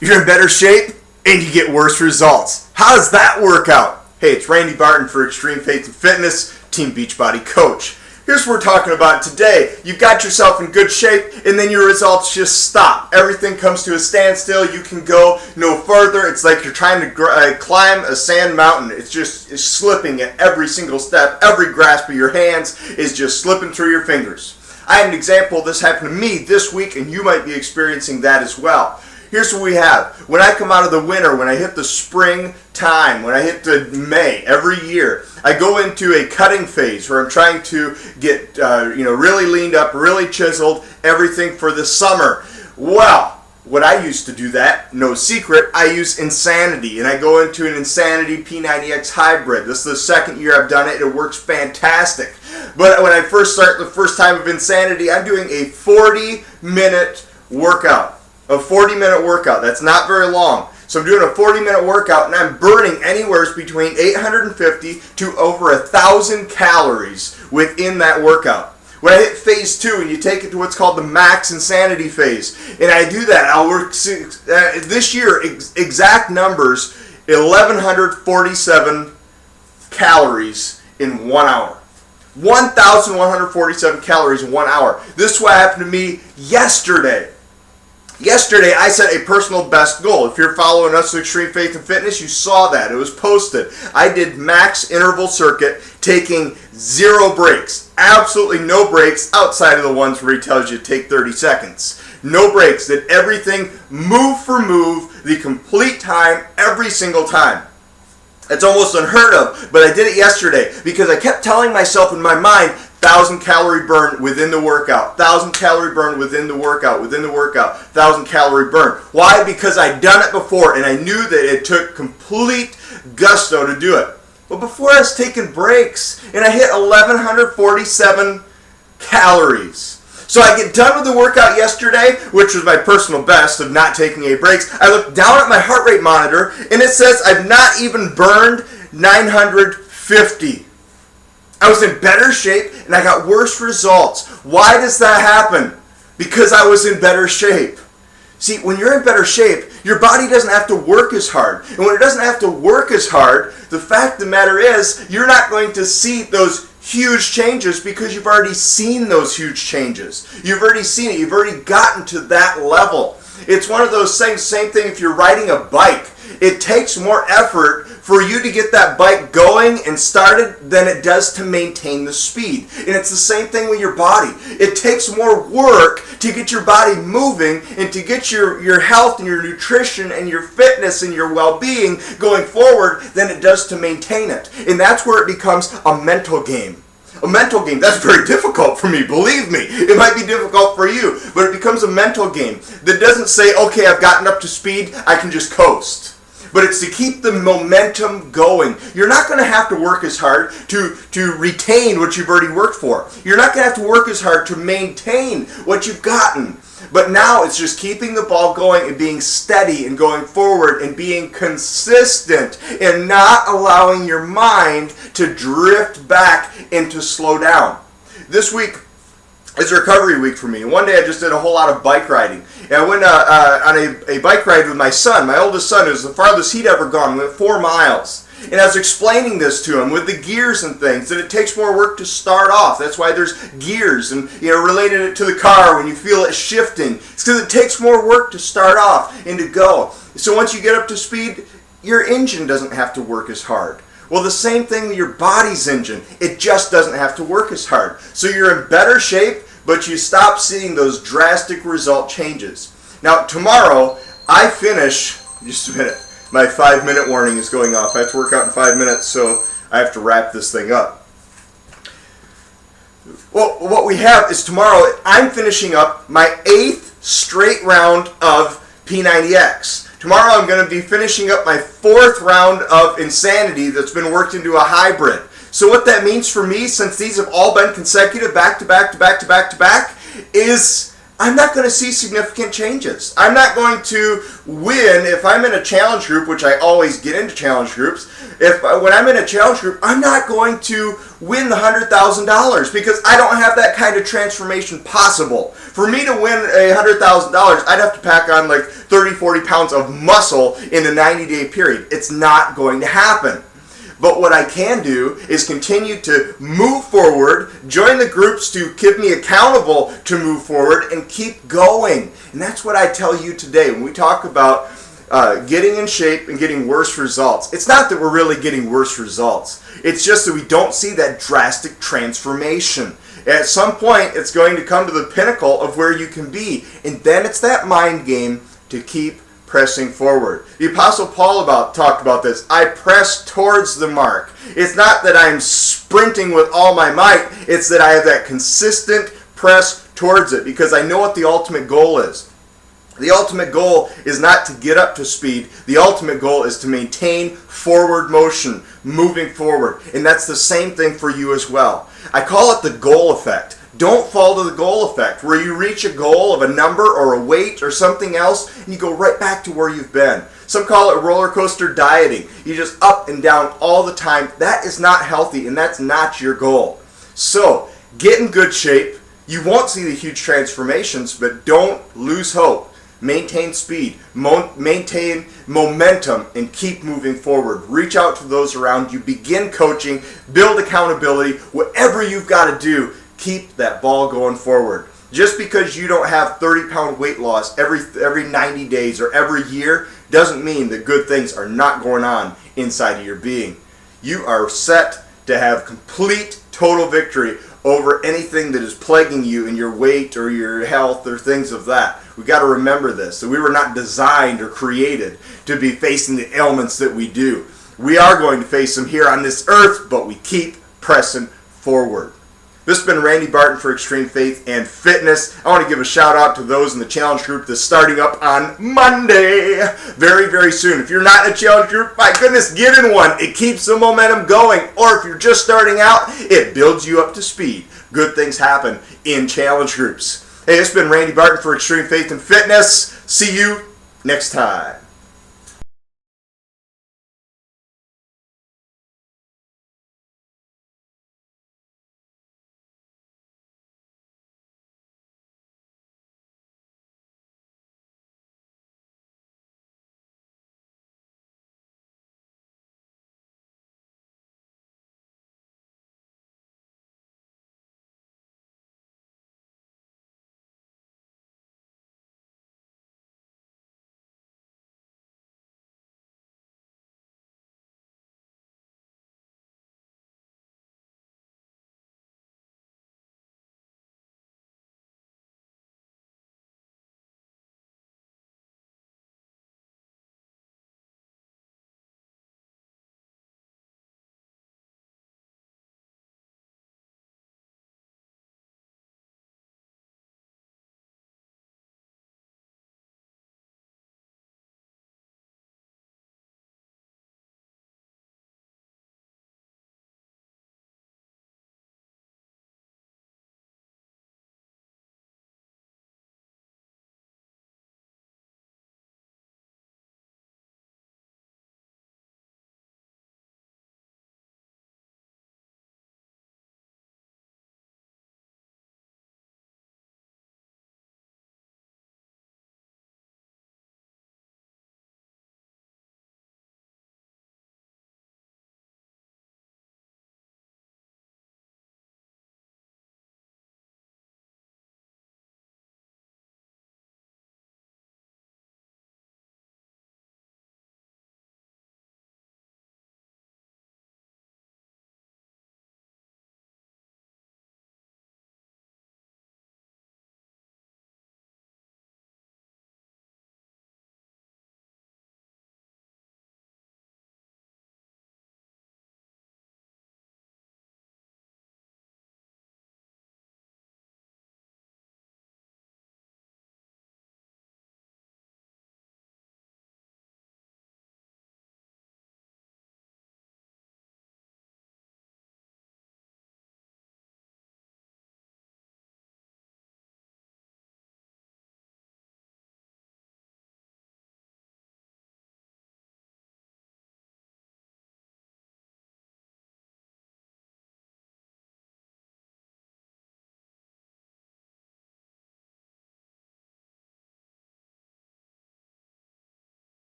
you're in better shape, and you get worse results. How does that work out? Hey, it's Randy Barton for Extreme Faith and Fitness, Team Beachbody Coach. Here's what we're talking about today. You got yourself in good shape, and then your results just stop. Everything comes to a standstill. You can go no further. It's like you're trying to climb a sand mountain. It's slipping at every single step. Every grasp of your hands is just slipping through your fingers. I have an example. This happened to me this week, and you might be experiencing that as well. Here's what we have. When I come out of the winter, when I hit the spring time, when I hit the May every year, I go into a cutting phase where I'm trying to get really leaned up, really chiseled, everything for the summer. Well, when I used to do that, no secret, I use Insanity, and I go into an Insanity P90X hybrid. This is the second year I've done it. It works fantastic. But when I first start the first time of Insanity, I'm doing a 40-minute workout. A 40-minute workout. That's not very long. So I'm doing a 40-minute workout, and I'm burning anywhere between 850 to over 1,000 calories within that workout. When I hit phase 2, and you take it to what's called the max insanity phase, and I do that, I'll work this year, exact numbers, 1,147 calories in 1 hour. 1,147 calories in 1 hour. This is what happened to me yesterday. Yesterday, I set a personal best goal. If you're following us at Extreme Faith and Fitness, you saw that. It was posted. I did max interval circuit, taking 0 breaks. Absolutely no breaks outside of the ones where he tells you to take 30 seconds. No breaks. Did everything move for move, the complete time, every single time. It's almost unheard of, but I did it yesterday because I kept telling myself in my mind, 1,000 calorie burn within the workout, 1,000 calorie burn within the workout, 1,000 calorie burn. Why? Because I'd done it before, and I knew that it took complete gusto to do it. But before I was taking breaks, and I hit 1,147 calories. So I get done with the workout yesterday, which was my personal best of not taking any breaks. I look down at my heart rate monitor, and it says I've not even burned 950. I was in better shape, and I got worse results. Why does that happen? Because I was in better shape. See, when you're in better shape, your body doesn't have to work as hard. And when it doesn't have to work as hard, the fact of the matter is, you're not going to see those huge changes because you've already seen those huge changes. You've already seen it. You've already gotten to that level. It's one of those things, same thing if you're riding a bike. It takes more effort for you to get that bike going and started than it does to maintain the speed. And it's the same thing with your body. It takes more work to get your body moving and to get your health and your nutrition and your fitness and your well-being going forward than it does to maintain it. And that's where it becomes a mental game. A mental game. That's very difficult for me, believe me. It might be difficult for you, but it becomes a mental game that doesn't say, okay, I've gotten up to speed, I can just coast. But it's to keep the momentum going. You're not going to have to work as hard to retain what you've already worked for. You're not going to have to work as hard to maintain what you've gotten. But now it's just keeping the ball going and being steady and going forward and being consistent and not allowing your mind to drift back and to slow down. This week is a recovery week for me. One day I just did a whole lot of bike riding. And I went on a bike ride with my son. My oldest son is the farthest he'd ever gone. We went 4 miles. And I was explaining this to him with the gears and things, that it takes more work to start off. That's why there's gears, and related it to the car when you feel it shifting. It's because it takes more work to start off and to go. So once you get up to speed, your engine doesn't have to work as hard. Well, the same thing with your body's engine. It just doesn't have to work as hard. So you're in better shape, but you stop seeing those drastic result changes. Now, tomorrow, I finish, just a minute, my 5-minute warning is going off. I have to work out in 5 minutes, so I have to wrap this thing up. Well, what we have is tomorrow, I'm finishing up my 8th straight round of P90X. Tomorrow I'm going to be finishing up my 4th round of Insanity that's been worked into a hybrid. So what that means for me, since these have all been consecutive back to back to back to back to back, is I'm not going to see significant changes. I'm not going to win if I'm in a challenge group, which I always get into challenge groups. When I'm in a challenge group, I'm not going to win the $100,000 because I don't have that kind of transformation possible. For me to win $100,000, I'd have to pack on like 30, 40 pounds of muscle in a 90-day period. It's not going to happen. But what I can do is continue to move forward, join the groups to keep me accountable to move forward, and keep going. And that's what I tell you today when we talk about getting in shape and getting worse results. It's not that we're really getting worse results. It's just that we don't see that drastic transformation. At some point, it's going to come to the pinnacle of where you can be. And then it's that mind game to keep pressing forward. The Apostle Paul talked about this. I press towards the mark. It's not that I'm sprinting with all my might. It's that I have that consistent press towards it because I know what the ultimate goal is. The ultimate goal is not to get up to speed. The ultimate goal is to maintain forward motion, moving forward. And that's the same thing for you as well. I call it the goal effect. Don't fall to the goal effect, where you reach a goal of a number or a weight or something else, and you go right back to where you've been. Some call it roller coaster dieting. You just up and down all the time. That is not healthy, and that's not your goal. So, get in good shape. You won't see the huge transformations, but don't lose hope. Maintain speed, maintain momentum, and keep moving forward. Reach out to those around you. Begin coaching. Build accountability. Whatever you've got to do, keep that ball going forward. Just because you don't have 30-pound weight loss every 90 days or every year doesn't mean that good things are not going on inside of your being. You are set to have complete, total victory over anything that is plaguing you in your weight or your health or things of that. We've got to remember this, that we were not designed or created to be facing the ailments that we do. We are going to face them here on this earth, but we keep pressing forward. This has been Randy Barton for Extreme Faith and Fitness. I want to give a shout out to those in the challenge group that's starting up on Monday. Very, very soon. If you're not in a challenge group, my goodness, get in one. It keeps the momentum going. Or if you're just starting out, it builds you up to speed. Good things happen in challenge groups. Hey, it's been Randy Barton for Extreme Faith and Fitness. See you next time.